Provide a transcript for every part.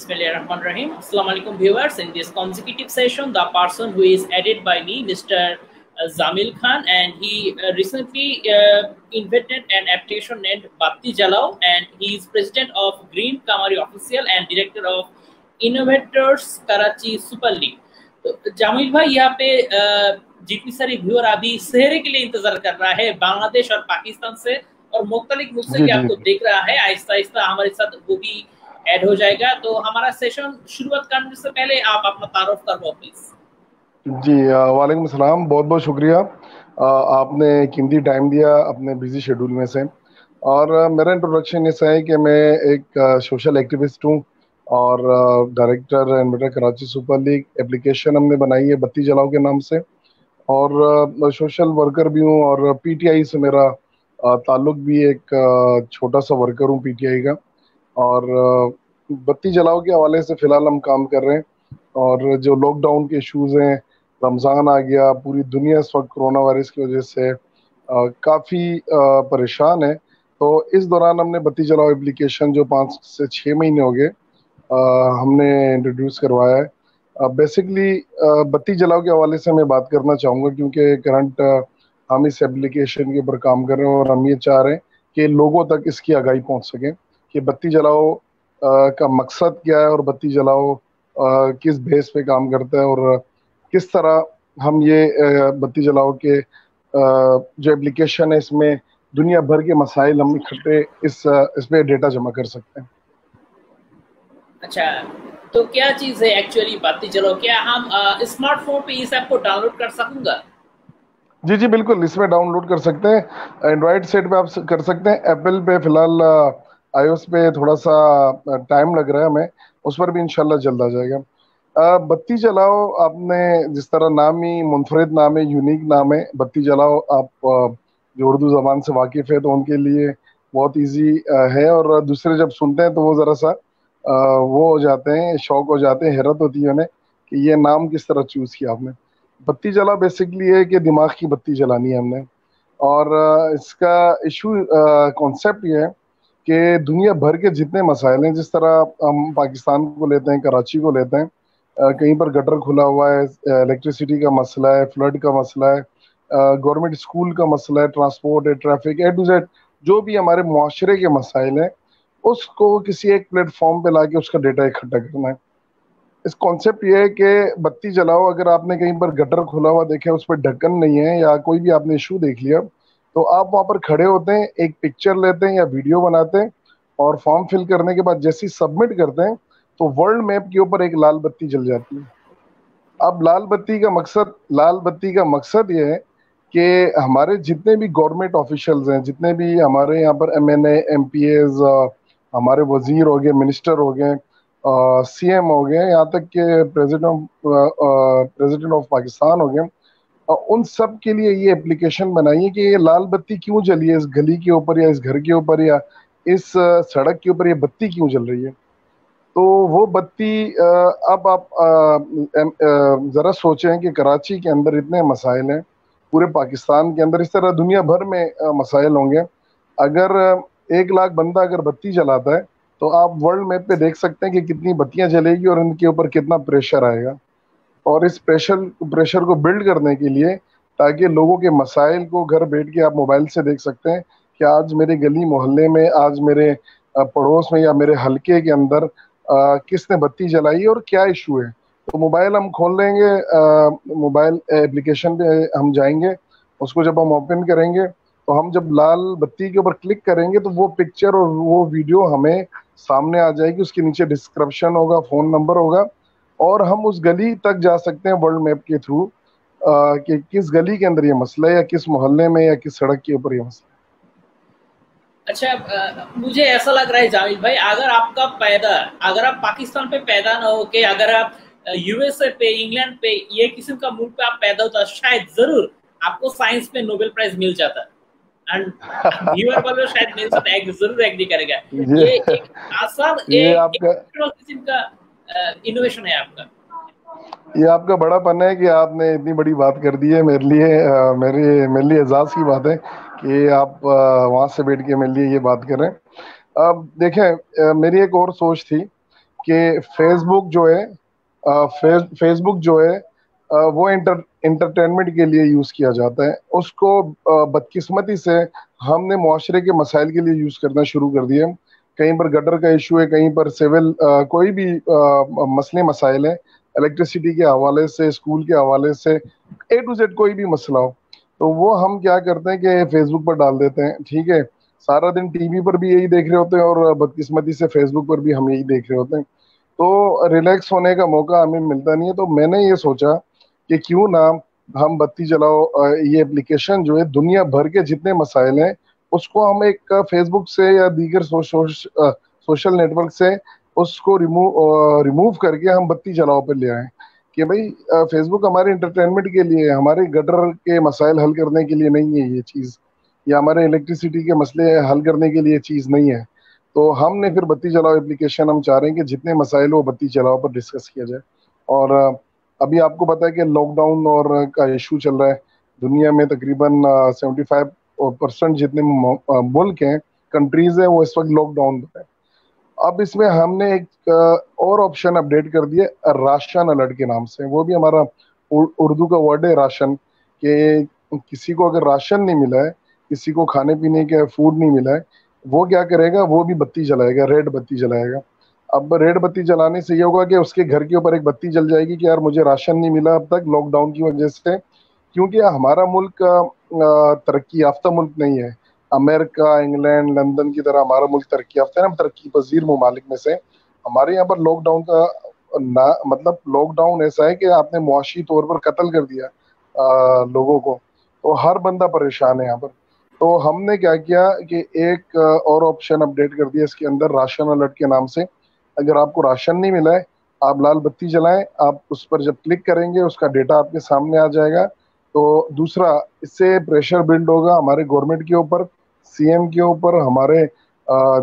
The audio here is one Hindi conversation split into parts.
Bismillahirrahmanirrahim. Assalamu alaikum viewers. In this consecutive session, the person who is added by me, Mr. Zamil Khan, and he recently invented an application named Batti Jalao, and he is president of Green Kamari Official and director of Innovators Karachi Super League. तो जामिल भाई यहाँ पे जितनी सारी व्यूअर अभी सेहरे के लिए इंतजार कर रहा है बांग्लादेश और पाकिस्तान से और मुख्तलिफ मुल्क से भी आपको देख रहा है, आहिस्ता आहिस्ता हमारे साथ वो भी ऐड हो जाएगा। तो हमारा सेशन शुरुआत करने से पहले आप अपना तारुफ करवाओ प्लीज। जी वालेकुम सलाम, बहुत बहुत शुक्रिया। आपने कीमती टाइम दिया अपने बिजी शेड्यूल में से। और मेरा इंट्रोडक्शन ऐसा है कि मैं एक सोशल एक्टिविस्ट हूँ और director inventor Karachi super league application हमने बनाई है बत्ती जलाओ के नाम से, और सोशल वर्कर भी हूँ और पीटीआई से मेरा ताल्लुक भी, एक छोटा सा वर्कर हूँ पीटीआई का। और बत्ती जलाओ के हवाले से फ़िलहाल हम काम कर रहे हैं। और जो लॉकडाउन के इश्यूज़ हैं, रमज़ान आ गया, पूरी दुनिया इस वक्त कोरोना वायरस की वजह से काफ़ी परेशान है। तो इस दौरान हमने बत्ती जलाओ एप्लीकेशन जो 5 से 6 महीने हो गए हमने इंट्रोड्यूस करवाया है। बेसिकली बत्ती जलाओ के हवाले से मैं बात करना चाहूँगा क्योंकि करंट हम इस एप्लीकेशन के ऊपर काम कर रहे हैं और हम ये चाह रहे हैं कि लोगों तक इसकी आगाही पहुँच सके कि बत्ती जलाओ का मकसद क्या है और बत्ती जलाओ किस बेस पे काम करता है और किस तरह हम ये बत्ती जलाओ के जो एप्लीकेशन है इसमें दुनिया भर के मसाइल हम इकट्ठे इस पे डेटा जमा कर सकते हैं। अच्छा, तो क्या चीज़ है एक्चुअली बत्ती जलाओ? क्या हम स्मार्टफोन पे इस ऐप को डाउनलोड कर सकूंगा? जी जी बिल्कुल, इसमें डाउनलोड कर सकते हैं। एंड्रॉयड सेट पे आप कर सकते हैं। एप्पल पे फिलहाल आईओएस पे थोड़ा सा टाइम लग रहा है हमें, उस पर भी इंशाल्लाह जल्द आ जाएगा। बत्ती जलाओ, आपने जिस तरह नाम ही मुनफरिद नाम है, यूनिक नाम है बत्ती जलाओ। आप जो उर्दू ज़बान से वाकिफ़ है तो उनके लिए बहुत ईजी है, और दूसरे जब सुनते हैं तो वो ज़रा सा वो हो जाते हैं, शौक हो जाते हैं, हैरत होती है उन्हें कि ये नाम किस तरह चूज़ किया आपने। बत्ती जला बेसिकली है कि दिमाग की बत्ती जलानी है हमने। और इसका इशू कॉन्सेप्ट ये है कि दुनिया भर के जितने मसाइल हैं, जिस तरह हम पाकिस्तान को लेते हैं, कराची को लेते हैं, कहीं पर गटर खुला हुआ है, इलेक्ट्रिसिटी का मसला है, फ्लड का मसला है, गवर्नमेंट स्कूल का मसला है, ट्रांसपोर्ट है, ट्रैफिक, ए टू जेड जो भी हमारे मुआशरे के मसाइल हैं उसको किसी एक प्लेटफॉर्म पे लाके उसका डेटा इकट्ठा करना है। इस कॉन्सेप्ट ये है कि बत्ती जलाओ, अगर आपने कहीं पर गटर खुला हुआ देखा, उस पर ढक्कन नहीं है या कोई भी आपने इशू देख लिया, तो आप वहाँ पर खड़े होते हैं, एक पिक्चर लेते हैं या वीडियो बनाते हैं और फॉर्म फिल करने के बाद जैसे ही सबमिट करते हैं तो वर्ल्ड मैप के ऊपर एक लाल बत्ती जल जाती है। अब लाल बत्ती का मकसद ये है कि हमारे जितने भी गवर्नमेंट ऑफिशियल्स हैं, जितने भी हमारे यहाँ पर एमएनए, एमपीएज, हमारे वजीर हो गए, मिनिस्टर हो गए, सीएम हो गए, यहाँ तक के प्रेसिडेंट ऑफ पाकिस्तान हो गए, उन सब के लिए ये एप्लीकेशन बनाई है कि ये लाल बत्ती क्यों जली है इस गली के ऊपर या इस घर के ऊपर या इस सड़क के ऊपर, ये बत्ती क्यों जल रही है। तो वो बत्ती अब आप ज़रा सोचें कि कराची के अंदर इतने मसाइल हैं, पूरे पाकिस्तान के अंदर इस तरह दुनिया भर में मसाइल होंगे। अगर 1 लाख बंदा अगर बत्ती जलाता है तो आप वर्ल्ड मैप पे देख सकते हैं कि कितनी बत्तियां जलेगी और उनके ऊपर कितना प्रेशर आएगा। और इस प्रेशर को बिल्ड करने के लिए, ताकि लोगों के मसाइल को घर बैठ के आप मोबाइल से देख सकते हैं कि आज मेरे गली मोहल्ले में, आज मेरे पड़ोस में या मेरे हलके के अंदर किसने बत्ती जलाई और क्या इशू है। तो मोबाइल हम खोल लेंगे, मोबाइल एप्लीकेशन पे हम जाएंगे, उसको जब हम ओपन करेंगे तो हम जब लाल बत्ती के ऊपर क्लिक करेंगे तो वो पिक्चर और वो वीडियो हमें सामने आ जाएगी। उसके नीचे डिस्क्रिप्शन होगा, फ़ोन नंबर होगा, और हम उस गली तक जा सकते हैं वर्ल्ड मैप के थ्रू कि किस गली के अंदर ये मसला है या किस मोहल्ले में या किस सड़क के ऊपर ये मसला है। अच्छा, मुझे ऐसा लग रहा है जावेद भाई, अगर आप पाकिस्तान पे पैदा ना हो के अगर आप यूएसए पे, इंग्लैंड पे, ये किस्म का मुल्क पे आप पैदा होता, शायद जरूर आपको साइंस में नोबेल प्राइज मिल जाता। एंड व्यूअर वालों शायद मेरे साथ जरूर एग्री करेगा। ये एक आसान किस्म का इनोवेशन है आपका। ये आपका बड़ापन है कि आपने इतनी बड़ी बात कर दी है मेरे लिए। मेरे लिए एजाज की बात है कि आप वहाँ से बैठ के मेरे लिए ये बात कर रहे हैं। अब देखें, मेरी एक और सोच थी कि फेसबुक जो है फेसबुक जो है वो इंटरटेनमेंट के लिए यूज किया जाता है। उसको बदकिस्मती से हमने मुआशरे के मसाइल के लिए यूज करना शुरू कर दिया। कहीं पर गटर का इशू है, कहीं पर सिविल कोई भी मसले मसाइल है, इलेक्ट्रिसिटी के हवाले से, स्कूल के हवाले से, A to Z कोई भी मसला हो, तो वो हम क्या करते हैं कि फेसबुक पर डाल देते हैं। ठीक है, सारा दिन टीवी पर भी यही देख रहे होते हैं और बदकिस्मती से फेसबुक पर भी हम यही देख रहे होते हैं, तो रिलैक्स होने का मौका हमें मिलता नहीं है। तो मैंने ये सोचा कि क्यों ना हम बत्ती जलाओ ये एप्लीकेशन जो है दुनिया भर के जितने मसाइल हैं उसको हम एक फेसबुक से या दीगर सोशल नेटवर्क से उसको रिमूव करके हम बत्ती जलाओ पे ले आए कि भाई फेसबुक हमारे इंटरटेनमेंट के लिए, हमारे गटर के मसाइल हल करने के लिए नहीं है ये चीज़, या हमारे इलेक्ट्रिसिटी के मसले हल करने के लिए चीज़ नहीं है। तो हमने फिर बत्ती जलाओ एप्लीकेशन हम चाह रहे हैं कि जितने मसाइल वो बत्ती जलाओ पर डिस्कस किया जाए। और अभी आपको पता है कि लॉकडाउन और का इशू चल रहा है दुनिया में। तकरीबन 75% जितने मुल्क हैं, कंट्रीज हैं, वो इस वक्त लॉकडाउन पर है। अब इसमें हमने एक और ऑप्शन अपडेट कर दिया राशन अलर्ट के नाम से। वो भी हमारा उर्दू का वर्ड है राशन, कि किसी को अगर राशन नहीं मिला है, किसी को खाने पीने का फूड नहीं मिला है, वो क्या करेगा, वो भी बत्ती जलाएगा, रेड बत्ती जलाएगा। अब रेड बत्ती जलाने से ये होगा कि उसके घर के ऊपर एक बत्ती जल जाएगी कि यार मुझे राशन नहीं मिला अब तक लॉकडाउन की वजह से, क्योंकि हमारा मुल्क तरक्की याफ्ता मुल्क नहीं है। अमेरिका, इंग्लैंड, लंदन की तरह हमारा मुल्क तरक्की याफ्ता है, हम तरक्की पजीर ममालिक में से। हमारे यहाँ पर लॉकडाउन का मतलब लॉकडाउन ऐसा है कि आपने मुआशी तौर पर कत्ल कर दिया लोगों को, तो हर बंदा परेशान है यहाँ पर। तो हमने क्या किया कि एक और ऑप्शन अपडेट कर दिया इसके अंदर राशन अलर्ट के नाम से। अगर आपको राशन नहीं मिला है, आप लाल बत्ती जलाएं, आप उस पर जब क्लिक करेंगे उसका डेटा आपके सामने आ जाएगा। तो दूसरा, इससे प्रेशर बिल्ड होगा हमारे गवर्नमेंट के ऊपर, सीएम के ऊपर, हमारे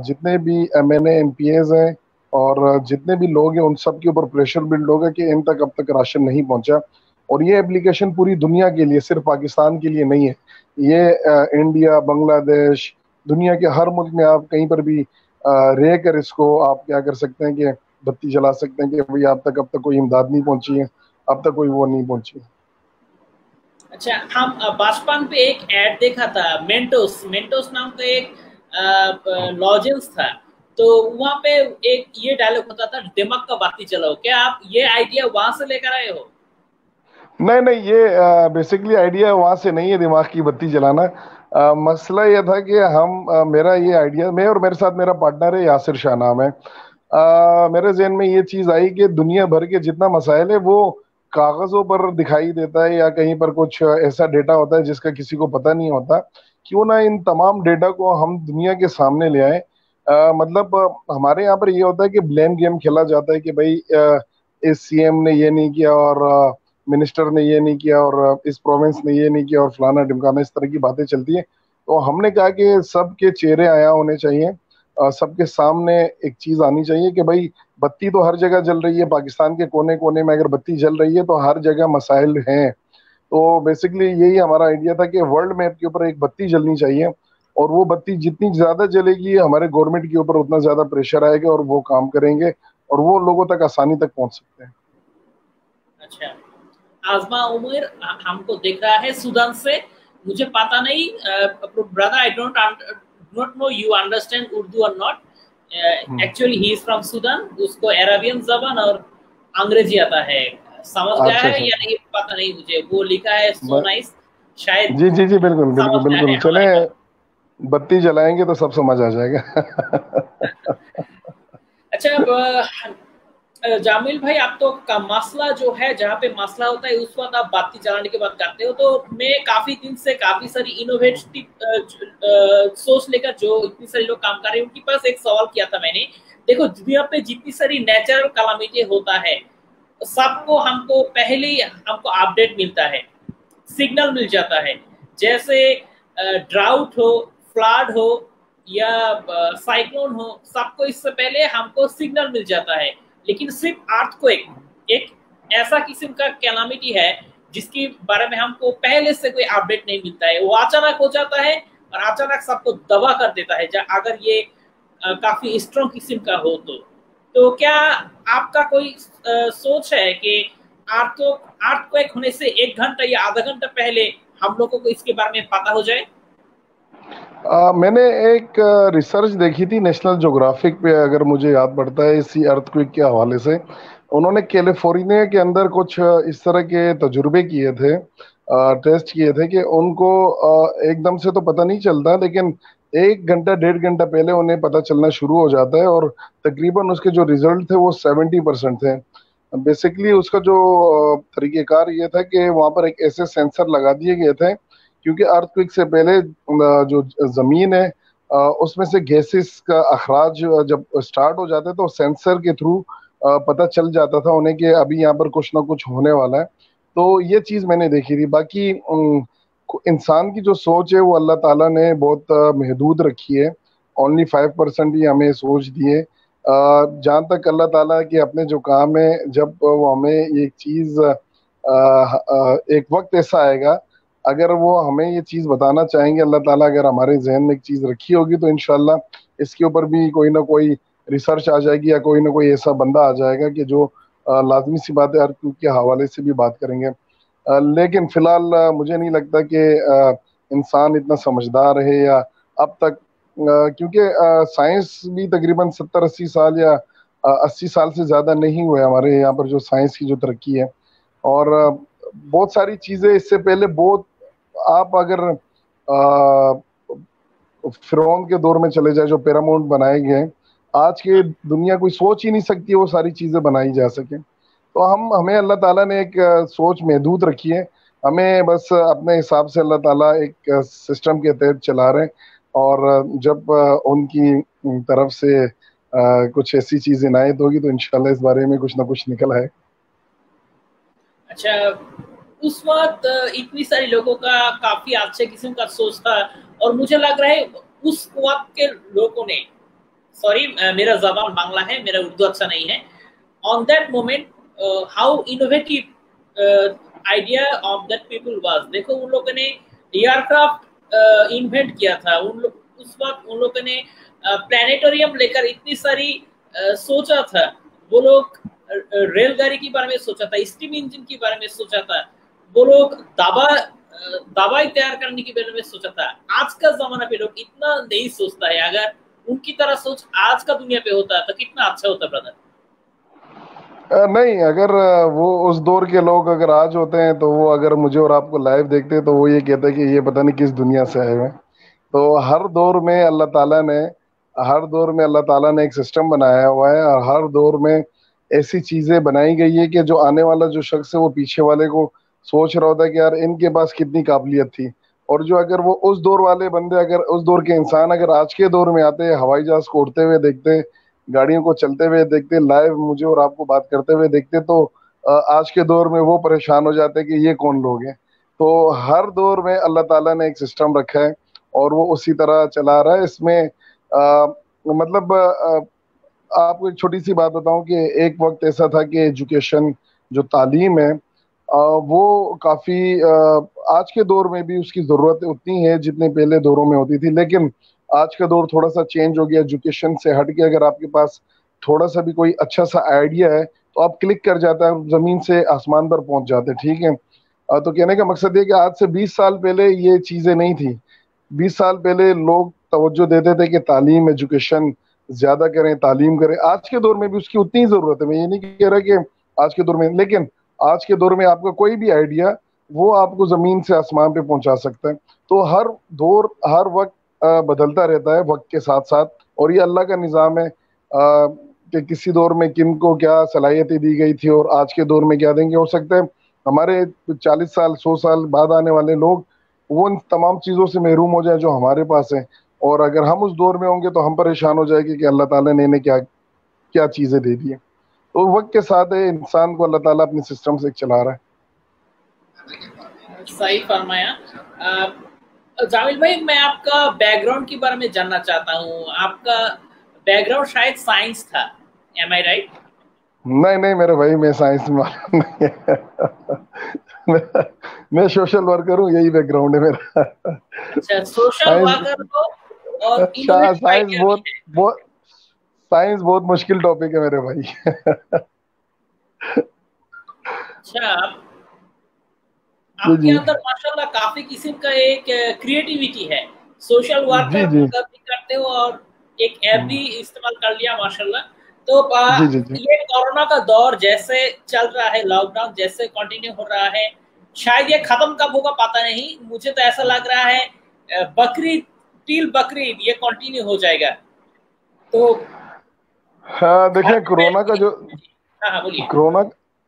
जितने भी MNA MPAs हैं और जितने भी लोग हैं उन सब के ऊपर प्रेशर बिल्ड होगा कि इन तक अब तक राशन नहीं पहुंचा। और ये एप्लीकेशन पूरी दुनिया के लिए, सिर्फ पाकिस्तान के लिए नहीं है। ये इंडिया, बांग्लादेश, दुनिया के हर मुल्क में आप कहीं पर भी रह कर इसको आप क्या कर सकते हैं कि बत्ती जला सकते हैं कि भाई अब तक कोई इमदाद नहीं पहुंची है, अब तक कोई वो नहीं पहुंची है। अच्छा, हम बचपन पे एक ऐड देखा था, मेंटोस मेंटोस नाम का एक लॉजेंस था, तो वहां पे एक ये डायलॉग होता था, दिमाग का बाती चलाओ। क्या आप ये आइडिया वहां से लेकर आए हो? नहीं नहीं, ये बेसिकली आइडिया वहां से नहीं है दिमाग की बत्ती जलाना। मसला ये था कि मेरा ये आइडिया, मैं और मेरे साथ मेरा पार्टनर है यासिर शाह नाम है, मेरे जहन में ये चीज आई कि दुनिया भर के जितना मसाइल है वो कागजों पर दिखाई देता है या कहीं पर कुछ ऐसा डेटा होता है जिसका किसी को पता नहीं होता। क्यों ना इन तमाम डेटा को हम दुनिया के सामने ले आए। मतलब हमारे यहाँ पर ये होता है कि ब्लेम गेम खेला जाता है कि भाई इस CM ने ये नहीं किया और मिनिस्टर ने ये नहीं किया और इस प्रोविंस ने ये नहीं किया और फलाना ढिमकाना, इस तरह की बातें चलती है। तो हमने कहा कि सबके चेहरे आया होने चाहिए, सबके सामने एक चीज आनी चाहिए कि भाई बत्ती तो हर जगह जल रही है, पाकिस्तान के कोने कोने में अगर बत्ती जल रही है तो हर जगह मसाइल हैं। तो बेसिकली यही हमारा आइडिया था कि वर्ल्ड मैप के ऊपर एक बत्ती जलनी चाहिए, और वो बत्ती जितनी ज्यादा जलेगी हमारे गवर्नमेंट के ऊपर उतना ज्यादा प्रेशर आएगा और वो काम करेंगे और वो लोगों तक आसानी तक पहुंच सकते हैं। अच्छा, आजमा उमर हमको देख रहा है सूडान से। मुझे पता नहीं, brother, I don't know you understand Urdu और not. Actually he is from Sudan. उसको अरबियन जबान और अंग्रेजी आता है। समझ गया है या नहीं पता नहीं मुझे। वो लिखा है सो नाइस, शायद जी जी जी, बिल्कुल बिल्कुल बिल्कुल, चले बत्ती जलाएंगे तो सब समझ आ जाएगा। अच्छा, जामिल भाई, आप तो का मसला जो है, जहाँ पे मसला होता है उस वक्त आप बाती जलाने की बात करते हो। तो मैं काफी दिन से काफी सारी इनोवेटिव सोच लेकर जो इतनी सारी लोग काम कर रहे हैं उनके पास एक सवाल किया था मैंने। देखो, दुनिया पे जितनी सारी नेचुरल कलामिटी होता है, सबको हमको पहले ही हमको अपडेट मिलता है, सिग्नल मिल जाता है। जैसे ड्राउट हो, फ्लड हो या साइक्लोन हो, सबको इससे पहले हमको सिग्नल मिल जाता है। लेकिन सिर्फ अर्थक्वेक एक ऐसा किस्म का कैलामिटी है जिसके बारे में हमको पहले से कोई अपडेट नहीं मिलता है। वो अचानक हो जाता है और अचानक सबको दबा कर देता है, अगर ये काफी स्ट्रॉन्ग किस्म का हो तो। तो क्या आपका कोई सोच है कि अर्थक्वेक होने से 1 घंटा या आधा घंटा पहले हम लोगों को इसके बारे में पता हो जाए? मैंने एक रिसर्च देखी थी नेशनल ज्योग्राफिक पे, अगर मुझे याद पड़ता है, इसी अर्थक्वेक के हवाले से। उन्होंने कैलिफोर्निया के अंदर कुछ इस तरह के तजुर्बे किए थे, टेस्ट किए थे कि उनको एकदम से तो पता नहीं चलता, लेकिन 1 घंटा 1.5 घंटा पहले उन्हें पता चलना शुरू हो जाता है, और तकरीबन उसके जो रिजल्ट थे वो 70% थे। बेसिकली उसका जो तरीकेकार ये था कि वहां पर एक ऐसे सेंसर लगा दिए गए थे, क्योंकि अर्थक्वेक से पहले जो जमीन है उसमें से गैसेस का अखराज जब स्टार्ट हो जाता है तो सेंसर के थ्रू पता चल जाता था उन्हें कि अभी यहाँ पर कुछ ना कुछ होने वाला है। तो ये चीज मैंने देखी थी। बाकी इंसान की जो सोच है वो अल्लाह ताला ने बहुत महदूद रखी है। ओनली 5% ही हमें सोच दी है। जहाँ तक अल्लाह ताला के अपने जो काम है, जब वो हमें ये चीज एक वक्त ऐसा आएगा, अगर वो हमें ये चीज बताना चाहेंगे, अल्लाह ताला अगर हमारे जहन में एक चीज रखी होगी, तो इंशाल्लाह इसके ऊपर भी कोई ना कोई रिसर्च आ जाएगी, या कोई ना कोई ऐसा बंदा आ जाएगा कि जो लाजमी सी बात है हर के हवाले से भी बात करेंगे। लेकिन फिलहाल मुझे नहीं लगता कि इंसान इतना समझदार है या अब तक, क्योंकि साइंस भी तकरीबन 70-80 साल या 80 साल से ज्यादा नहीं हुए हमारे यहाँ पर जो साइंस की जो तरक्की है। और बहुत सारी चीजें इससे पहले बहुत, आप अगर फिरौन के दौर में चले जाए, जो पिरामिड बनाए गए, आज के दुनिया कोई सोच ही नहीं सकती वो सारी चीजें बनाई जा सके। तो हमें अल्लाह ताला ने एक सोच महदूद रखी है। हमें बस अपने हिसाब से अल्लाह ताला एक सिस्टम के तहत चला रहे हैं, और जब उनकी तरफ से कुछ ऐसी चीज इनायत होगी तो इंशाल्लाह इस बारे में कुछ ना कुछ निकल आए। अच्छा, उस वक्त इतनी सारी लोगों का काफी अच्छे किस्म का सोच था, और मुझे लग रहा है उस वक्त के लोगों ने, सॉरी मेरा जबान बांग्ला है, मेरा उर्दू अच्छा नहीं है, on that moment how innovative idea of that people was. देखो, उन लोगों ने एयरक्राफ्ट इन्वेंट किया था, उस वक्त उन लोगों ने प्लानिटोरियम लेकर इतनी सारी सोचा था। वो लोग रेलगाड़ी के बारे में सोचा था, स्टीम इंजन के बारे में सोचा था, वो लोग दवाई तैयार करने के बारे में सोचा था। आज का जमाना पे लोग इतना नहीं सोचता है। अगर उनकी तरह सोच आज का दुनिया पे होता तो कितना अच्छा होता ब्रदर। नहीं, अगर वो उस दौर के लोग अगर आज होते हैं तो वो अगर मुझे और आपको लाइव देखते हैं तो वो ये कहते हैं कि ये पता नहीं किस दुनिया से आए हुए हैं। तो हर दौर में अल्लाह ताला ने एक सिस्टम बनाया हुआ है, और हर दौर में ऐसी चीजें बनाई गई है कि जो आने वाला जो शख्स है वो पीछे वाले को सोच रहा होता है कि यार इनके पास कितनी काबिलियत थी। और जो अगर वो उस दौर वाले बंदे, अगर उस दौर के इंसान अगर आज के दौर में आते, हवाई जहाज को उड़ते हुए देखते, गाड़ियों को चलते हुए देखते, लाइव मुझे और आपको बात करते हुए देखते, तो आज के दौर में वो परेशान हो जाते कि ये कौन लोग हैं। तो हर दौर में अल्लाह ताला ने एक सिस्टम रखा है और वो उसी तरह चला रहा है। इसमें मतलब आपको एक छोटी सी बात बताऊं कि एक वक्त ऐसा था कि एजुकेशन, जो तालीम है, वो काफी आज के दौर में भी उसकी जरूरत उतनी है जितने पहले दौरों में होती थी, लेकिन आज का दौर थोड़ा सा चेंज हो गया। एजुकेशन से हट के अगर आपके पास थोड़ा सा भी कोई अच्छा सा आइडिया है तो आप क्लिक कर जाता है, जमीन से आसमान पर पहुंच जाते हैं। ठीक है, तो कहने का मकसद ये कि आज से 20 साल पहले ये चीजें नहीं थी। 20 साल पहले लोग तवज्जो देते थे कि तालीम, एजुकेशन ज्यादा करें, तालीम करें। आज के दौर में भी उसकी उतनी जरूरत है। मैं ये नहीं कह रहा कि आज के दौर में, लेकिन आज के दौर में आपका कोई भी आइडिया वो आपको जमीन से आसमान पे पहुंचा सकता है। तो हर दौर, हर वक्त बदलता रहता है वक्त के साथ साथ, और ये अल्लाह का निज़ाम है कि किसी दौर में किन को क्या सलाहियतें दी गई थी और आज के दौर में क्या देंगे। हो सकता है हमारे 40 साल 100 साल बाद आने वाले लोग वो उन तमाम चीज़ों से महरूम हो जाए जो हमारे पास है, और अगर हम उस दौर में होंगे तो हम परेशान हो जाएंगे कि अल्लाह ताला ने इन्हें क्या क्या चीज़ें दे दी है। तो वक्त के साथ है, इंसान को अल्लाह ताला अपने सिस्टम से चला रहा है। सही फरमाया। जामिल भाई, मैं आपका बैकग्राउंड के बारे में जानना चाहता हूँ। आपका बैकग्राउंड शायद साइंस था, एम आई राइट? नहीं मेरे भाई, मैं साइंस में नहीं है। मैं सोशल वर्कर हूँ, यही बैकग्राउंड है मेरा। अच्छा, सोशल वर्कर हो और साइंस बहुत साइंस बहुत मुश्किल टॉपिक है मेरे भाई। अच्छा, जी आपके जी अंदर माशाल्लाह काफी किस्म का एक क्रिएटिविटी है। सोशल जी वर्कर जी भी करते हो और एक ऐप भी इस्तेमाल कर लिया माशाल्लाह। तो जी जी जी। ये कोरोना का दौर जैसे चल रहा है, लॉकडाउन जैसे कंटिन्यू हो रहा है, शायद ये खत्म कब होगा पता नहीं। मुझे तो ऐसा लग रहा है बकरीद टिल बकरीद ये कंटिन्यू हो जाएगा। तो हाँ घर देखें, पे कोरोना का जो हाँ हाँ बोलिए। कोरोना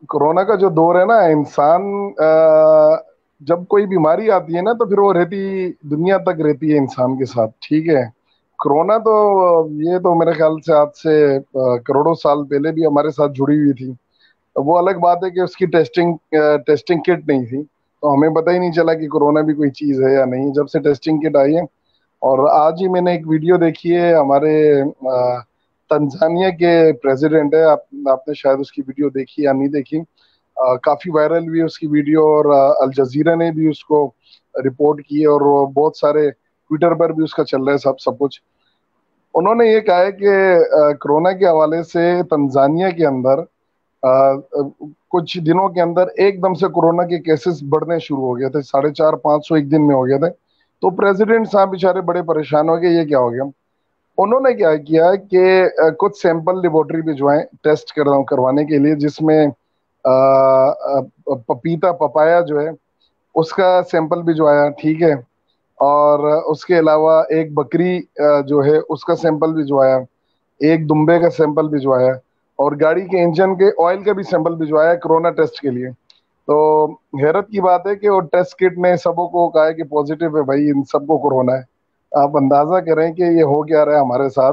कोरोना का जो दौर है ना, इंसान जब कोई बीमारी आती है ना तो फिर वो रहती दुनिया तक रहती है इंसान के साथ, ठीक है। कोरोना तो ये तो मेरे ख्याल से आज से करोड़ों साल पहले भी हमारे साथ जुड़ी हुई थी। वो अलग बात है कि उसकी टेस्टिंग किट नहीं थी, तो हमें पता ही नहीं चला कि कोरोना भी कोई चीज है या नहीं, जब से टेस्टिंग किट आई है। और आज ही मैंने एक वीडियो देखी है, हमारे तंजानिया के प्रेसिडेंट है, आपने शायद उसकी वीडियो देखी या नहीं देखी। काफी वायरल हुई उसकी वीडियो, और अल जजीरा ने भी उसको रिपोर्ट की है, और वो बहुत सारे ट्विटर पर भी उसका चल रहा है सब सब कुछ। उन्होंने ये कहा है कि कोरोना के हवाले से तंजानिया के अंदर कुछ दिनों के अंदर एकदम से कोरोना के केसेस बढ़ने शुरू हो गए थे, 450-500 एक दिन में हो गए थे। तो प्रेसिडेंट साहब बेचारे बड़े परेशान हो गए, ये क्या हो गया। उन्होंने क्या किया कि कुछ सैंपल लेबोरेटरी भिजवाएं टेस्ट करवाने के लिए, जिसमें पपीता पपाया जो है उसका सैंपल भिजवाया, ठीक है। और उसके अलावा एक बकरी जो है उसका सैंपल भिजवाया, एक दुम्बे का सैंपल भिजवाया, और गाड़ी के इंजन के ऑयल का भी सैंपल भिजवाया कोरोना टेस्ट के लिए। तो हैरत की बात है कि वो टेस्ट किट ने सबों को कहा है कि पॉजिटिव है भाई, इन सबको कोरोना है। आप अंदाजा करें कि ये हो क्या रहा है हमारे साथ,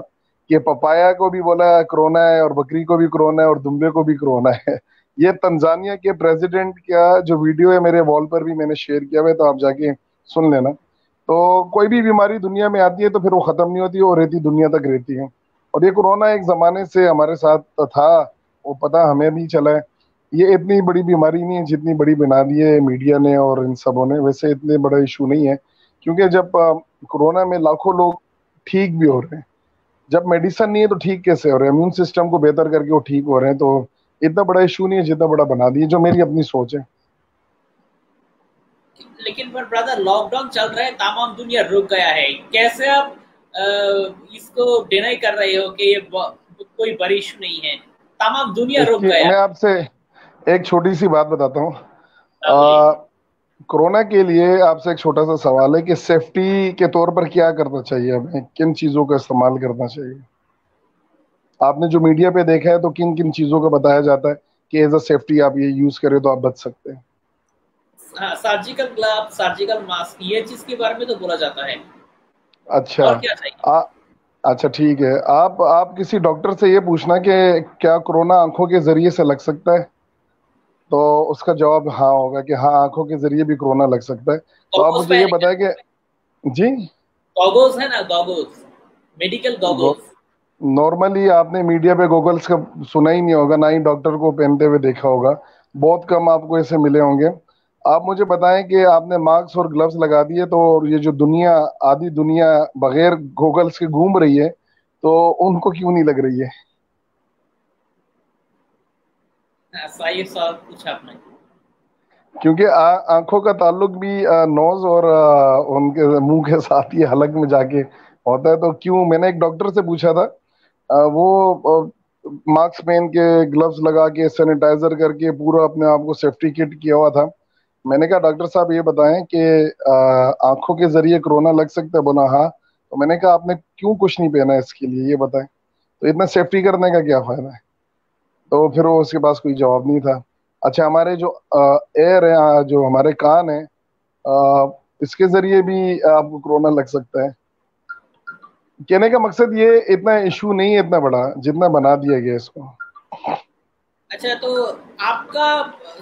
कि पपाया को भी बोला कोरोना है, और बकरी को भी कोरोना है, और दुम्बे को भी कोरोना है। ये तंजानिया के प्रेसिडेंट का जो वीडियो है, मेरे वॉल पर भी मैंने शेयर किया हुआ है, तो आप जाके सुन लेना। तो कोई भी बीमारी दुनिया में आती है तो फिर वो खत्म नहीं होती, वो रहती दुनिया तक रहती है। और ये कोरोना एक जमाने से हमारे साथ था, वो पता हमें भी चला है। ये इतनी बड़ी बीमारी नहीं है जितनी बड़ी बना दी है मीडिया ने और इन सबों ने, वैसे इतने बड़ा इशू नहीं है। क्योंकि जब कोरोना में लाखों लोग ठीक भी हो रहे हैं, जब मेडिसिन नहीं है तो ठीक कैसे हो रहे हैं, इम्यून सिस्टम को बेहतर करके वो ठीक हो रहे हैं, तो इतना बड़ा इशू नहीं है जितना बड़ा बना दिए, जो मेरी अपनी सोच है। लेकिन पर ब्रदर लॉकडाउन चल रहा है, तमाम दुनिया रुक गया है, कैसे आप इसको डिनाई कर रहे हो कि ये कोई बड़ी इशू नहीं है? तमाम दुनिया रुक देखिए, गया। मैं आपसे एक छोटी सी बात बताता हूँ। हाँ बोलिए। कोरोना के लिए आपसे एक छोटा सा सवाल है कि सेफ्टी के तौर पर क्या करना चाहिए, हमें किन चीजों का इस्तेमाल करना चाहिए। आपने जो मीडिया पे देखा है तो किन किन चीजों का बताया जाता है कि एज अ सेफ्टी आप ये यूज करें तो आप बच सकते हैं। हाँ, सर्जिकल ग्लव, सर्जिकल मास्क, ये चीज के बारे में तो बोला जाता है। अच्छा। और क्या चाहिए? आ, अच्छा ठीक है, आप किसी डॉक्टर से ये पूछना कि क्या कोरोना आंखों के जरिए से लग सकता है, तो उसका जवाब हाँ होगा कि हाँ, आंखों के जरिए भी कोरोना लग सकता है। तो आप गॉगल्स मुझे ये पहने क्या? बताएं कि जी। गॉगल्स है ना, गॉगल्स, मेडिकल गॉगल्स। नॉर्मली आपने मीडिया पे गॉगल्स का सुना ही नहीं होगा, ना ही डॉक्टर को पहनते हुए देखा होगा, बहुत कम आपको ऐसे मिले होंगे। आप मुझे बताएं कि आपने मास्क और ग्लव्स लगा दिए, तो ये जो दुनिया, आधी दुनिया बगैर गॉगल्स के घूम रही है, तो उनको क्यों नहीं लग रही है। हाँ, सही सवाल पूछा आपने। क्योंकि आंखों का ताल्लुक भी नोज और उनके मुंह के साथ ही हलक में जाके होता है, तो क्यों। मैंने एक डॉक्टर से पूछा था, वो मास्क पहन के ग्लव्स लगा के सैनिटाइजर करके पूरा अपने आप को सेफ्टी किट किया हुआ था। मैंने कहा डॉक्टर साहब ये बताएं कि आंखों के जरिए कोरोना लग सकता है, बोला हाँ। तो मैंने कहा आपने क्यों कुछ नहीं पहना इसके लिए, ये बताएं, तो इतना सेफ्टी करने का क्या फायदा है। तो फिर वो उसके पास कोई जवाब नहीं था। अच्छा, हमारे जो एयर है, जो हमारे कान है, इसके जरिए भी आपको कोरोना लग सकता है। कहने का मकसद ये इतना इशू नहीं है इतना बड़ा जितना बना दिया गया इसको। अच्छा, तो आपका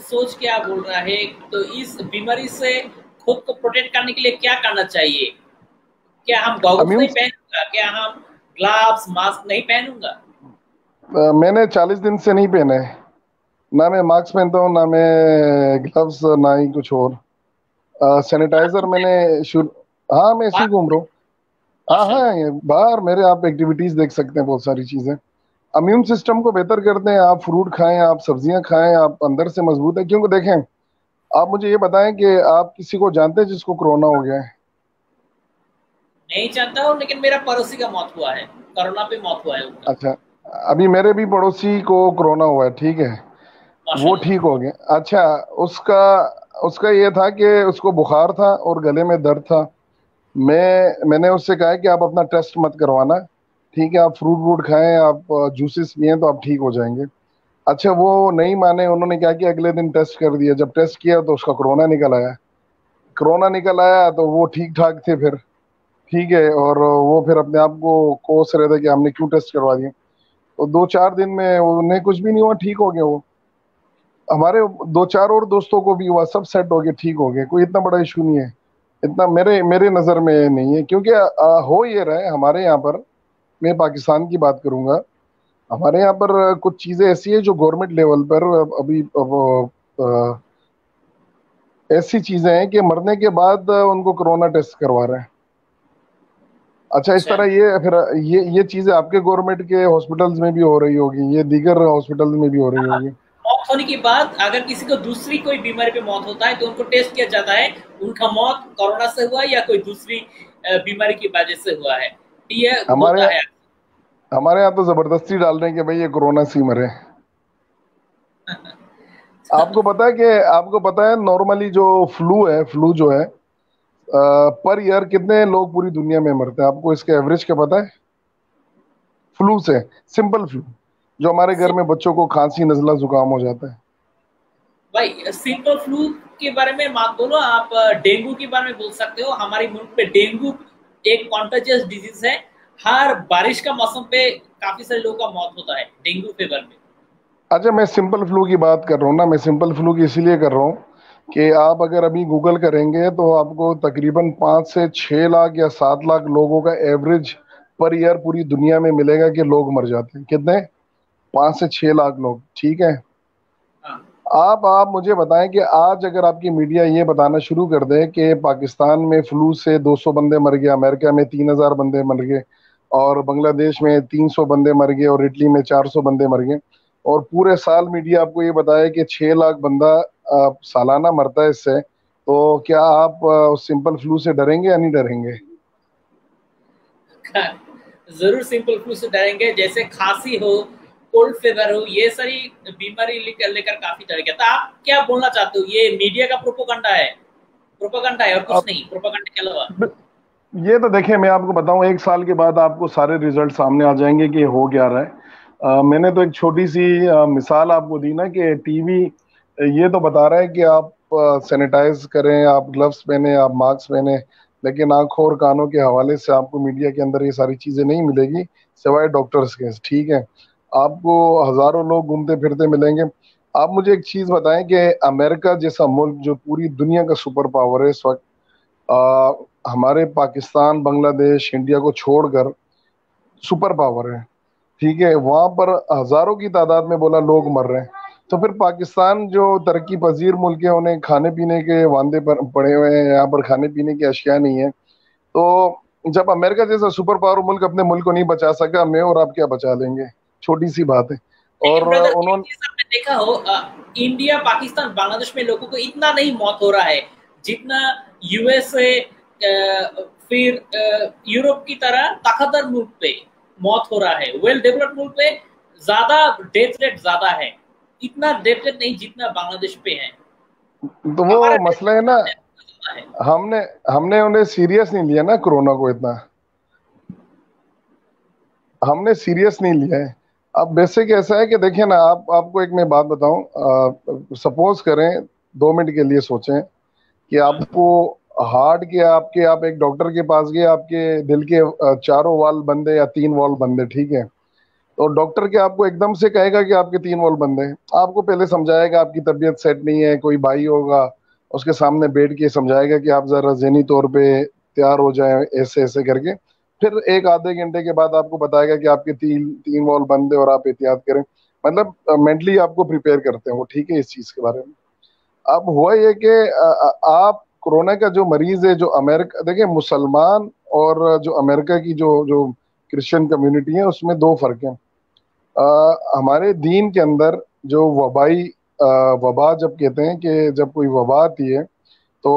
सोच क्या बोल रहा है? तो इस बीमारी से खुद को प्रोटेक्ट करने के लिए क्या करना चाहिए? क्या हम गॉगल्स इम्यून नहीं पहनूंगा? क्या हम ग्लव्स मास्क नहीं पहनूंगा? मैंने 40 दिन से नहीं पहने, ना मैं मास्क पहनता हूँ, ना मैं ग्लव्स, ना ही कुछ और। सैनिटाइजर मैंने शुरू, हाँ मैं ऐसे ही घूम रहा हूँ। हाँ माशाल्लाह। हाँ, ये बाहर मेरे आप एक्टिविटीज देख सकते हैं, बहुत सारी चीजें। इम्यून सिस्टम को बेहतर करते हैं। आप फ्रूट खाएं, आप सब्जियां खाएं, आप अंदर से मजबूत है। क्योंकि देखें, आप मुझे ये बताएं कि आप किसी को जानते हैं जिसको कोरोना हो गया है? नहीं जानता हूँ, लेकिन मेरा पड़ोसी का मौत हुआ है, कोरोना पे मौत हुआ है उनका। अच्छा, अभी मेरे भी पड़ोसी को कोरोना हुआ है, ठीक है। वो माशाल्लाह। ठीक हो गया। अच्छा, उसका उसका ये था कि उसको बुखार था और गले में दर्द था। मैंने उससे कहा कि आप अपना टेस्ट मत करवाना, ठीक है, आप फ्रूट व्रूट खाएं, आप जूसेस पिए तो आप ठीक हो जाएंगे। अच्छा, वो नहीं माने। उन्होंने क्या किया, अगले दिन टेस्ट कर दिया। जब टेस्ट किया तो उसका कोरोना निकल आया। कोरोना निकल आया तो वो ठीक ठाक थे फिर, ठीक है। और वो फिर अपने आप को कोस रहे थे कि हमने क्यों टेस्ट करवा दिया। तो 2-4 दिन में उन्हें कुछ भी नहीं हुआ, ठीक हो गए वो। हमारे 2-4 और दोस्तों को भी हुआ, सब सेट हो गए, ठीक हो गए। कोई इतना बड़ा इशू नहीं है। इतना मेरे मेरे नज़र में नहीं है। क्योंकि हो ये रहा है हमारे यहाँ पर। मैं पाकिस्तान की बात करूंगा। हमारे यहाँ पर कुछ चीज़ें ऐसी है जो गवर्नमेंट लेवल पर अभी ऐसी चीज़ें हैं कि मरने के बाद उनको कोरोना टेस्ट करवा रहे हैं। अच्छा, इस अच्छा, तरह ये फिर ये चीज़ें आपके गवर्नमेंट के हॉस्पिटल्स में भी हो रही होगी, ये दीगर हॉस्पिटल्स में भी हो रही होगी। मौत होने के बाद अगर किसी को दूसरी कोई बीमारी पे मौत होता है तो उनको टेस्ट किया जाता है, उनका मौत कोरोना से हुआ या कोई दूसरी बीमारी की वजह से हुआ है, ये हमारे होता है। हमारे यहाँ तो जबरदस्ती डाल रहे हैं कि भाई ये कोरोना से ही मरे। आपको पता है नॉर्मली जो फ्लू जो है, पर ईयर कितने लोग पूरी दुनिया में मरते हैं? आपको इसके एवरेज क्या पता है? फ्लू से, सिंपल फ्लू, जो हमारे घर में बच्चों को खांसी नजला जुकाम हो जाता है। भाई सिंपल फ्लू के बारे में मत बोलो आप, डेंगू के बारे में बोल सकते हो। हमारे मुल्क पे डेंगू एक कॉन्टेजियस डिजीज है। हर बारिश का मौसम पे काफी सारे लोगों का मौत होता है डेंगू फीवर में। अच्छा, मैं सिंपल फ्लू की बात कर रहा हूँ ना। मैं सिंपल फ्लू की इसलिए कर रहा हूँ कि आप अगर अभी गूगल करेंगे तो आपको तकरीबन 5 से 6 लाख या 7 लाख लोगों का एवरेज पर ईयर पूरी दुनिया में मिलेगा कि लोग मर जाते हैं। कितने? 5 से 6 लाख लोग, ठीक है। हाँ। आप मुझे बताएं कि आज अगर आपकी मीडिया ये बताना शुरू कर दे कि पाकिस्तान में फ्लू से 200 बंदे मर गए, अमेरिका में 3,000 बंदे मर गए, और बांग्लादेश में 300 बंदे मर गए, और इटली में 400 बंदे मर गए, और पूरे साल मीडिया आपको ये बताए कि 6 लाख बंदा सालाना मरता है इससे, तो क्या आप उस सिंपल फ्लू से डरेंगे या नहीं डरेंगे? जरूर सिंपल फ्लू से डरेंगे। जैसे खांसी हो, कोल्ड फीवर हो, ये सारी बीमारी लेकर लेकर काफी डर गया। तो आप क्या बोलना चाहते हो, ये मीडिया का प्रोपोगंडा है? प्रोपोगंडा है और कुछ अब नहीं, प्रोपोगंडा के अलावा। ये तो देखिए, मैं आपको बताऊं, 1 साल के बाद आपको सारे रिजल्ट सामने आ जाएंगे कि हो क्या रहा है। मैंने तो एक छोटी सी मिसाल आपको दी ना कि टीवी ये तो बता रहा है कि आप सैनिटाइज करें, आप ग्लव्स पहने, आप मास्क पहने, लेकिन आंखों और कानों के हवाले से आपको मीडिया के अंदर ये सारी चीजें नहीं मिलेगी, सिवाय डॉक्टर्स के, ठीक है। आपको हजारों लोग घूमते फिरते मिलेंगे। आप मुझे एक चीज बताएं कि अमेरिका जैसा मुल्क जो पूरी दुनिया का सुपर पावर है इस वक्त, हमारे पाकिस्तान, बांग्लादेश, इंडिया को छोड़कर सुपर पावर है, ठीक है। वहां पर हजारों की तादाद में बोला लोग मर रहे हैं। तो फिर पाकिस्तान जो तरक्की पजीर मुल्क है, उन्हें खाने पीने के वांदे पर पड़े हुए हैं, यहाँ पर खाने पीने की अशिया नहीं है। तो जब अमेरिका जैसा सुपर पावर मुल्क अपने मुल्क को नहीं बचा सका, मैं और आप क्या बचा लेंगे? छोटी सी बात है। लेकिन और ब्रदर एक उन्होंने चीज आपने देखा हो, इंडिया, पाकिस्तान, बांग्लादेश में लोगों को इतना नहीं मौत हो रहा है जितना यूएसए, फिर यूरोप की तरह ताकतवर मुल्क पे मौत हो रहा है। वेल डेवलप्ड मुल्क पे ज्यादा डेथ रेट ज्यादा है, इतना डेथ रेट नहीं जितना बांग्लादेश पे है। तो वो हमारा डेथ मसला है ना, रेट ज्यादा है। हमने हमने उन्हें सीरियस नहीं लिया ना, कोरोना को इतना हमने सीरियस नहीं लिया है। अब बेसिक ऐसा है कि देखिए ना, आपको एक मैं बात बताऊं, सपोज करें, 2 मिनट के लिए सोचें कि हाँ। आपको हार्ट के आप एक डॉक्टर के पास गए, आपके दिल के चारों वाल बंदे या 3 वाल बंदे, ठीक है। तो डॉक्टर के आपको एकदम से कहेगा कि आपके 3 वाल बंदे हैं। आपको पहले समझाएगा आपकी तबीयत सेट नहीं है, कोई भाई होगा उसके सामने बैठ के समझाएगा कि आप जरा ज़हनी तौर पे तैयार हो जाएं, ऐसे ऐसे करके। फिर एक आधे घंटे के बाद आपको बताएगा कि आपके तीन तीन वॉल बंद है और आप एहतियात करें। मतलब मेंटली आपको प्रिपेयर करते हैं वो, ठीक है, इस चीज के बारे में। अब हुआ ये कि आप कोरोना का जो मरीज है, जो अमेरिका, देखिए, मुसलमान और जो अमेरिका की जो जो क्रिश्चियन कम्युनिटी है, उसमें दो फर्क है। हमारे दीन के अंदर जो वबाई वबा जब कहते हैं कि जब कोई वबा आती है तो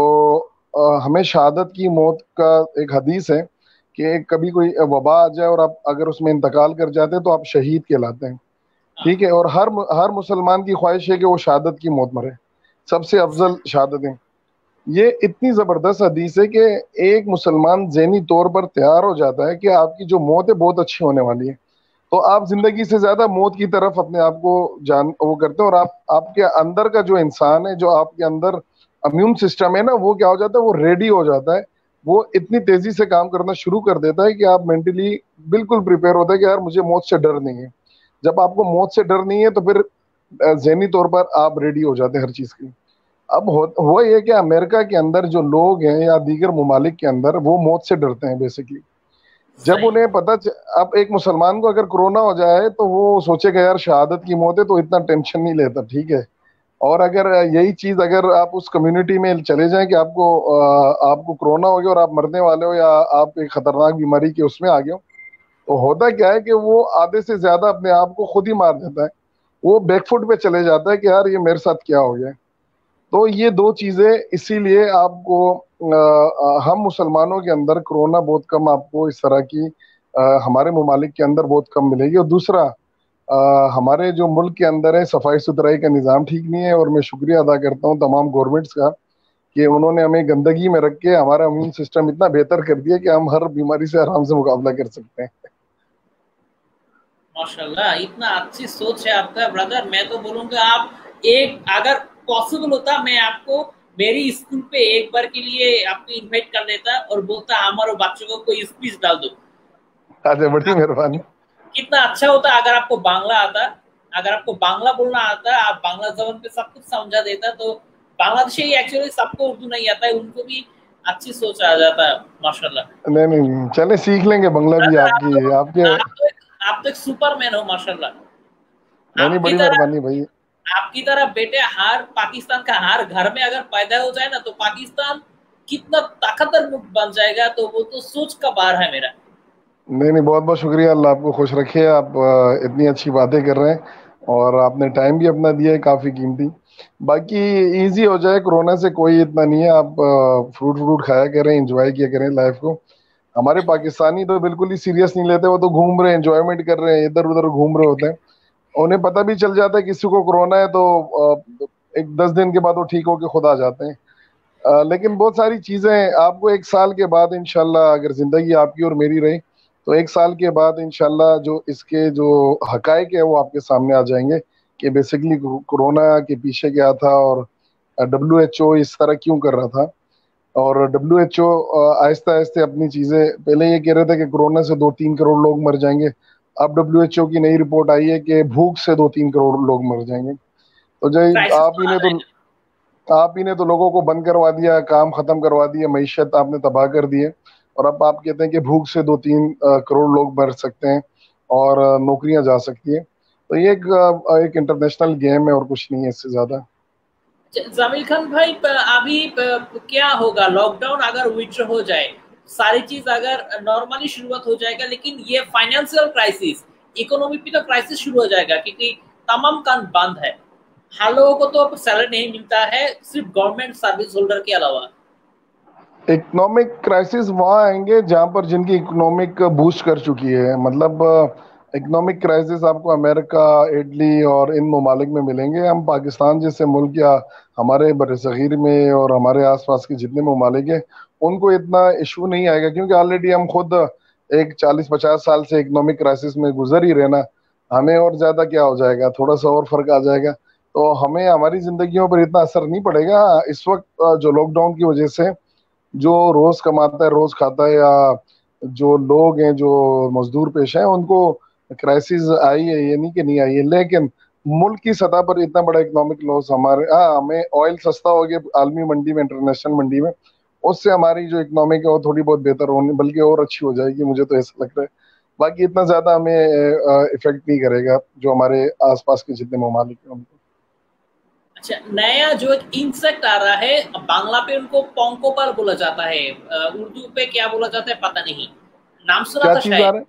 हमें शहादत की मौत का एक हदीस है कि कभी कोई वबा आ जाए और आप अगर उसमें इंतकाल कर जाते हैं तो आप शहीद कहलाते हैं। हाँ। ठीक है, और हर मुसलमान की ख्वाहिश है कि वो शहादत की मौत मरे, सबसे अफजल शहादतें। ये इतनी जबरदस्त हदीस है कि एक मुसलमान ज़हनी तौर पर तैयार हो जाता है कि आपकी जो मौत है बहुत अच्छी होने वाली है, तो आप जिंदगी से ज्यादा मौत की तरफ अपने आप को जान वो करते हैं, और आप आपके अंदर का जो इंसान है, जो आपके अंदर इम्यून सिस्टम है ना, वो क्या हो जाता है, वो रेडी हो जाता है। वो इतनी तेजी से काम करना शुरू कर देता है कि आप मेंटली बिल्कुल प्रिपेयर होता है कि यार मुझे मौत से डर नहीं है। जब आपको मौत से डर नहीं है तो फिर ज़हनी तौर पर आप रेडी हो जाते हैं हर चीज की। अब वो ये कि अमेरिका के अंदर जो लोग हैं या दीगर ममालिक के अंदर वो मौत से डरते हैं बेसिकली। जब सही। उन्हें अब एक मुसलमान को अगर कोरोना हो जाए तो वो सोचेगा यार शहादत की मौत है तो इतना टेंशन नहीं लेता, ठीक है। और अगर यही चीज अगर आप उस कम्युनिटी में चले जाएं कि आपको कोरोना हो गया और आप मरने वाले हो या आप एक खतरनाक बीमारी के उसमें आ गए हो, तो होता क्या है कि वो आधे से ज्यादा अपने आप को खुद ही मार देता है। वो बैकफुट पे चले जाता है कि यार ये मेरे साथ क्या हो गया। तो ये दो चीजें इसीलिए आपको हम मुसलमानों के अंदर कोरोना बहुत कम आपको इस तरह की हमारे ममालिक के अंदर बहुत कम मिलेगी। और दूसरा, हमारे जो मुल्क के अंदर है सफाई सुथराई का निज़ाम ठीक नहीं है, और मैं शुक्रिया अदा करता हूँ तमाम गवर्नमेंट्स का कि उन्होंने हमें गंदगी में रख के हमारा इम्यून सिस्टम इतना बेहतर कर दिया कि हम हर बीमारी से आराम से मुकाबला कर सकते हैं। माशाल्लाह, इतना अच्छी सोच है आपका ब्रदर। मैं तो बोलूंगा आप एक अगर पॉसिबल होता मैं आपको मेरी स्कूल पे एक बार के लिए आपको इनवाइट कर देता और बोलता हमारे बच्चों को कोई स्पीच डाल दो। अच्छा, बड़ी आप मेहरबानी। कितना अच्छा होता अगर आपको बांग्ला आता। अगर आपको बांग्ला बोलना आता, आप बांग्ला जबान पे सब कुछ समझा देता, तो बांग्लादेशी एक्चुअली सबको उर्दू नहीं आता है, उनको भी अच्छी सोच आ जाता है। माशाल्लाह। नहीं नहीं, चले सीख लेंगे बंगला भी ब्रदर आपकी आपके। आप तो एक सुपरमैन हो माशाल्लाह। नहीं नहीं, आपकी बड़ी तरह मेहरबानी भाई। आपकी तरह बेटे हर पाकिस्तान का हर घर में अगर पैदा हो जाए ना, तो पाकिस्तान कितना ताकतवर मुल्क बन जाएगा। तो वो तो सोच का बाहर है मेरा। नहीं नहीं, बहुत बहुत शुक्रिया, अल्लाह आपको खुश रखे। आप इतनी अच्छी बातें कर रहे हैं और आपने टाइम भी अपना दिया है काफ़ी कीमती। बाकी इजी हो जाए, कोरोना से कोई इतना नहीं है। आप फ्रूट फ्रूट खाया करें, एंजॉय किया करें लाइफ को। हमारे पाकिस्तानी तो बिल्कुल ही सीरियस नहीं लेते, वो तो घूम रहे हैं, एंजॉयमेंट कर रहे हैं, इधर उधर घूम रहे होते हैं। उन्हें पता भी चल जाता है किसी को कोरोना है तो एक 10 दिन के बाद वो ठीक होके खुद आ जाते हैं। लेकिन बहुत सारी चीजें आपको एक साल के बाद इंशाल्लाह, अगर जिंदगी आपकी और मेरी रही, तो एक साल के बाद इंशाल्लाह जो इसके जो हकायक है वो आपके सामने आ जाएंगे कि बेसिकली कोरोना के पीछे क्या था, और WHO इस तरह क्यों कर रहा था। और WHO आहिस्ता आहिस्ता अपनी चीजें, पहले ये कह रहे थे कि कोरोना से 2-3 करोड़ लोग मर जाएंगे। अब WHO की नई रिपोर्ट आई है कि भूख से 2-3 करोड़ लोग मर जाएंगे। तो जो क्राइसिस आप तो ही आ ने तो जाएगा। आप ही ने तो लोगों को बंद करवा दिया, काम खत्म करवा दिया, मईशत आपने तबाह कर दी है। और अब आप कहते हैं कि भूख से 2-3 करोड़ लोग मर सकते हैं और नौकरियां जा सकती है। तो ये एक इंटरनेशनल गेम है और कुछ नहीं है इससे ज्यादा। जमील खान भाई, अभी क्या होगा लॉकडाउन अगर विथड्रॉ हो जाए, सारी चीज अगर नॉर्मली शुरुआत हो जाएगा, लेकिन ये फाइनेंशियल क्राइसिस, इकोनॉमी पे तो क्राइसिस शुरू हो जाएगा क्योंकि तमाम काम बंद है। हर लोगों को तो सैलरी नहीं मिलता है, सिर्फ गवर्नमेंट सर्विस होल्डर के अलावा। इकोनॉमिक क्राइसिस वहां आएंगे जहां पर जिनकी इकोनॉमिक बूस्ट कर चुकी है। मतलब इकोनॉमिक क्राइसिस आपको अमेरिका, इटली और इन ममालिक में मिलेंगे। हम पाकिस्तान जैसे मुल्क या हमारे बरसगीर में और हमारे आसपास के जितने ममालिक हैं, उनको इतना इशू नहीं आएगा क्योंकि ऑलरेडी हम खुद एक 40-50 साल से इकोनॉमिक क्राइसिस में गुजर ही रहे ना। हमें और ज्यादा क्या हो जाएगा, थोड़ा सा और फर्क आ जाएगा, तो हमें हमारी जिंदगियों पर इतना असर नहीं पड़ेगा। इस वक्त जो लॉकडाउन की वजह से जो रोज कमाता है रोज खाता है, या जो लोग हैं जो मजदूर पेशा है, उनको क्राइसिस आई है, ये नहीं कि नहीं आई है। लेकिन मुल्क की सतह पर इतना बड़ा इकोनॉमिक लॉस हमारे, हाँ, हमें ऑयल सस्ता हो गया आलमी मंडी में, इंटरनेशनल मंडी में, उससे हमारी जो इकोनॉमिक है वो थोड़ी बहुत बेहतर होने, बल्कि और अच्छी हो जाएगी, मुझे तो ऐसा लगता है। बाकी इतना ज्यादा हमें इफेक्ट नहीं करेगा जो हमारे आसपास के जितने ममालिक हैं उनको। अच्छा, नया जो एक इंसेक्ट आ रहा है, बांग्ला पे उनको पोंकोपाल बोला जाता है, उर्दू पे क्या बोला जाता है पता नहीं। नाम सुना क्या था चीज आ शायद। रहा है?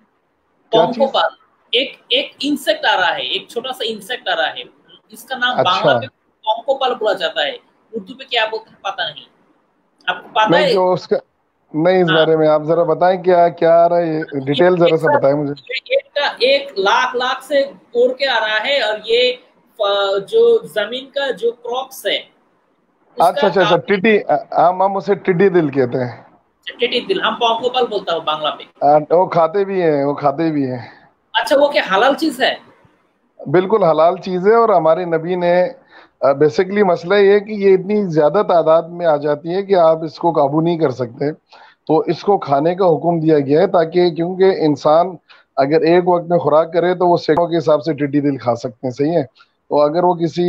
क्या चीज? पोंकोपाल। एक एक इंसेक्ट आ रहा है, एक छोटा सा इंसेक्ट आ रहा है, इसका नाम अच्छा। बांग्ला पे कॉन्कोपल बोला जाता है, उर्दू पे क्या बोलते हैं पता नहीं, आपको पता नहीं है? जो उसका, नहीं इस हाँ, बारे में आप जरा बताएं, क्या क्या आ रहा है, ये डिटेल जरा एक सा साथ बताएं मुझे। ये एक का एक लाख लाख से तोड़ के आ रहा है, और ये जो जमीन का जो क्रॉप्स है उसका अच्छा अच्छा अच्छा, काफी टिड्डी, हम उसे टिड्डी दिल कहते हैं। टिटी दिल, हम पोंकोपल बोलता हूँ बांग्ला में। वो खाते भी हैं, वो खाते भी हैं। अच्छा, वो क्या हलाल चीज है? बिल्कुल हलाल चीज है, और हमारे नबी ने बेसिकली मसला ये है कि ये इतनी ज्यादा तादाद में आ जाती है कि आप इसको काबू नहीं कर सकते। तो इसको खाने का हुक्म दिया गया है, ताकि क्योंकि इंसान अगर एक वक्त में खुराक करे तो वो सैकड़ों के हिसाब से टिड्डी दिल खा सकते हैं, सही है। तो अगर वो किसी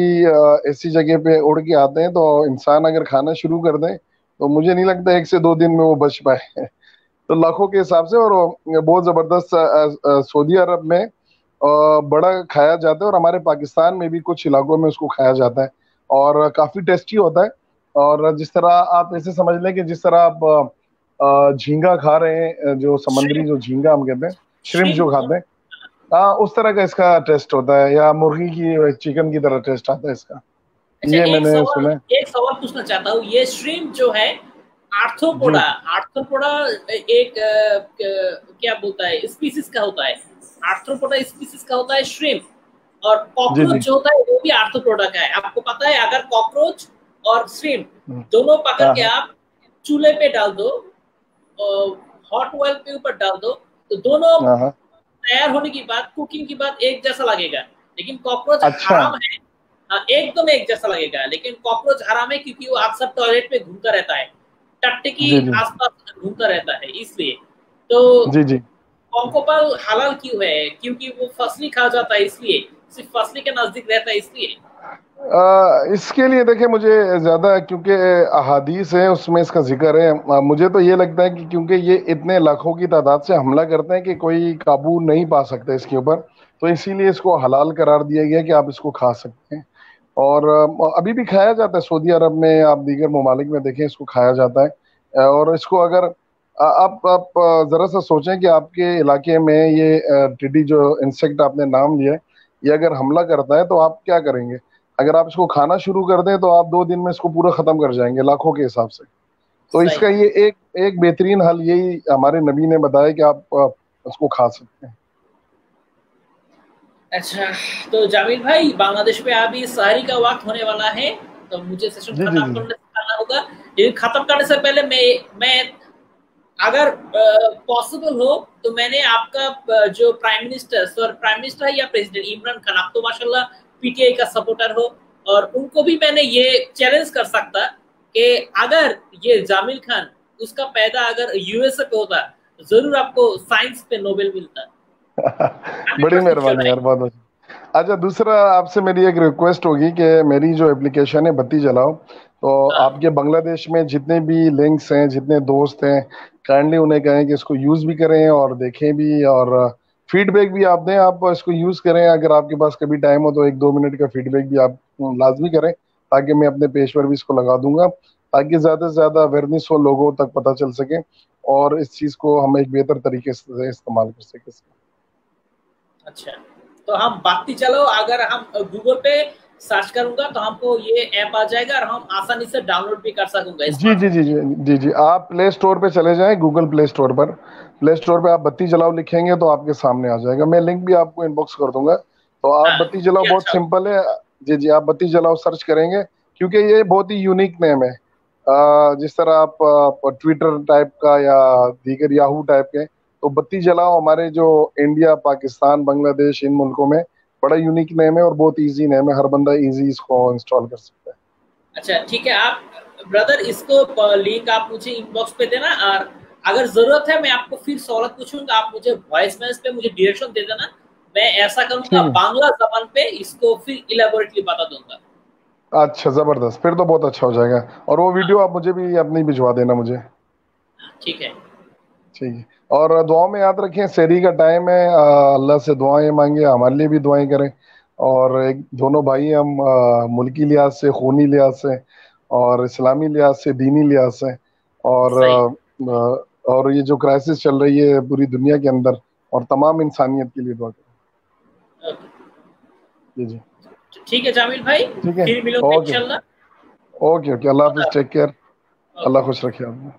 ऐसी जगह पे उड़ के आते हैं तो इंसान अगर खाना शुरू कर दें तो मुझे नहीं लगता 1 से 2 दिन में वो बच पाए। तो लाखों के हिसाब से, और वो बहुत जबरदस्त सऊदी अरब में बड़ा खाया जाता है, और हमारे पाकिस्तान में भी कुछ इलाकों में उसको खाया जाता है, और काफी टेस्टी होता है। और जिस तरह आप ऐसे समझ लें कि जिस तरह आप झींगा खा रहे हैं, जो समुद्री श्रिम्प, जो झींगा हम कहते हैं, श्रिम्प जो श्रिम्प। खाते हैं, हाँ उस तरह का इसका टेस्ट होता है, या मुर्गी की चिकन की तरह टेस्ट आता है इसका। अच्छा, ये मैंने सुना है। एक सवाल पूछना चाहता हूँ, ये श्रिम्प जो है आर्थ्रोपोडा, जी आर्थ्रोपोडा एक क्या बोलता है स्पीसीज का होता है, आर्थ्रोपोडा स्पीसीज का होता है श्रिम्प, और जी कॉकरोच जी। जो होता है वो भी आर्थ्रोपोडा का है। आपको पता है, अगर कॉकरोच और श्रिम्प हम्म, दोनों पकड़ हाँ के हाँ। आप चूल्हे पे डाल दो, हॉट ऑयल के ऊपर डाल दो, तो दोनों हाँ हाँ। तैयार होने की बाद, कुकिंग की बाद एक जैसा लगेगा। लेकिन कॉकरोच अच्छा। हराम है। हाँ, एकदम एक जैसा लगेगा, लेकिन कॉकरोच हराम है क्योंकि वो अक्सर टॉयलेट पे घूमता रहता है, टट्टी की जी जी आसपास घूमता रहता है, इसलिए। तो जी जी। कॉन्कोपल हलाल क्यों है? क्योंकि वो फसली खा जाता है, इसलिए, सिर्फ फसली के नजदीक रहता है इसलिए। इसके लिए देखिए, मुझे ज्यादा क्योंकि अहादीस है उसमें इसका जिक्र है, मुझे तो ये लगता है कि क्योंकि ये इतने लाखों की तादाद से हमला करते हैं कि कोई काबू नहीं पा सकता इसके ऊपर, तो इसीलिए इसको हलाल करार दिया गया कि आप इसको खा सकते हैं। और अभी भी खाया जाता है सऊदी अरब में, आप दीगर ममालिक में देखें इसको खाया जाता है। और इसको अगर आप जरा सा सोचें कि आपके इलाके में ये टिड्डी जो इंसेक्ट आपने नाम लिया है, ये अगर हमला करता है तो आप क्या करेंगे? अगर आप इसको खाना शुरू कर दें तो आप 2 दिन में इसको पूरा खत्म कर जाएंगे लाखों के हिसाब से। तो सही। इसका ये एक एक बेहतरीन हल यही हमारे नबी ने बताया कि आप उसको खा सकते हैं। अच्छा, तो जामिल भाई, बांग्लादेश में अभी शहरी का वक्त होने वाला है, तो मुझे सेशन जी जी खत्म जी। करने से करना होगा। लेकिन खत्म करने से पहले मैं अगर पॉसिबल हो तो मैंने आपका जो prime minister, sir prime minister है या प्रेसिडेंट इमरान खान, आप तो माशाल्लाह पीटीआई का सपोर्टर हो, और उनको भी मैंने ये चैलेंज कर सकता कि अगर ये जामिल खान उसका पैदा अगर यूएसए पे होता, जरूर आपको साइंस पे नोबेल मिलता। बड़ी 100% श्योर मेहरबानी है। यार, बहुत बहुत। अच्छा, दूसरा आपसे मेरी एक रिक्वेस्ट होगी कि मेरी जो एप्लीकेशन है बत्ती जलाओ, तो हाँ, आपके बांग्लादेश में जितने भी लिंक्स हैं, जितने दोस्त हैं, काइंडली उन्हें कहें कि इसको यूज भी करें और देखें भी, और फीडबैक भी आप दें। आप इसको यूज करें, अगर आपके पास कभी टाइम हो तो 1-2 मिनट का फीडबैक भी आप लाजमी करें, ताकि मैं अपने पेज पर भी इसको लगा दूंगा, ताकि ज्यादा से ज्यादा अवेयरनेस हो, लोगों तक पता चल सके, और इस चीज को हम एक बेहतर तरीके से इस्तेमाल कर सकें। अच्छा, तो हम बाती चलो, अगर हम गूगल पे सर्च करूंगा तो हमको ये ऐप आ जाएगा, और हम आसानी से डाउनलोड भी कर सकूंगा जी जी स्मार्टफोन जी में। जी जी जी। आप प्ले स्टोर पे चले जाएं, गूगल प्ले स्टोर पर, प्ले स्टोर पे आप बत्ती जलाओ लिखेंगे तो आपके सामने आ जाएगा। मैं लिंक भी आपको इनबॉक्स कर दूंगा, तो आप हाँ, बत्ती जलाओ, ये बहुत अच्छा हो। सिंपल है। जी जी, आप बत्ती जलाओ सर्च करेंगे, क्योंकि ये बहुत ही यूनिक नेम है। जिस तरह आप ट्विटर टाइप का या दीगर याहू टाइप के, तो बत्ती जलाओ हमारे जो इंडिया, पाकिस्तान, बांग्लादेश, इन मुल्कों में बड़ा यूनिक नेम है, और बहुत ईजी नेम है, हर बंदा ईजी इसको इंस्टॉल कर सकता है। अच्छा, ठीक है, आप ब्रदर इसको लिंक आप मुझे इनबॉक्स पे देना, और अगर जरूरत है मैं आपको फिर सवाल पूछूंगा, आप मुझे वॉइस मैसेज पे मुझे डायरेक्शन दे देना, मैं ऐसा करूंगा ठीक है। बांग्ला जबान पे इसको फिर इलेबोरेटली बता दूंगा। अच्छा, जबरदस्त, फिर तो बहुत अच्छा हो जाएगा। और वो वीडियो आप मुझे भी अपनी भिजवा देना मुझे। ठीक है। ठीक है। और दुआ में याद रखें, सेहरी का टाइम है, अल्लाह से दुआएं मांगे, हमारे लिए भी दुआएं करें। और एक दोनों भाई हम, मुल्की लिहाज से, खूनी लिहाज से, और इस्लामी लिहाज से, दीनी लिहाज से, और सही। और ये जो क्राइसिस चल रही है पूरी दुनिया के अंदर, और तमाम इंसानियत के लिए दुआ करें। ओके, जी जी ठीक है जामिल भाई, ठीक है। फिर मिलोगे ओके इंशाल्लाह। ओके ओके, अल्लाह हाफिज, टेक केयर, ओके। अल्लाह खुश रखे आपको।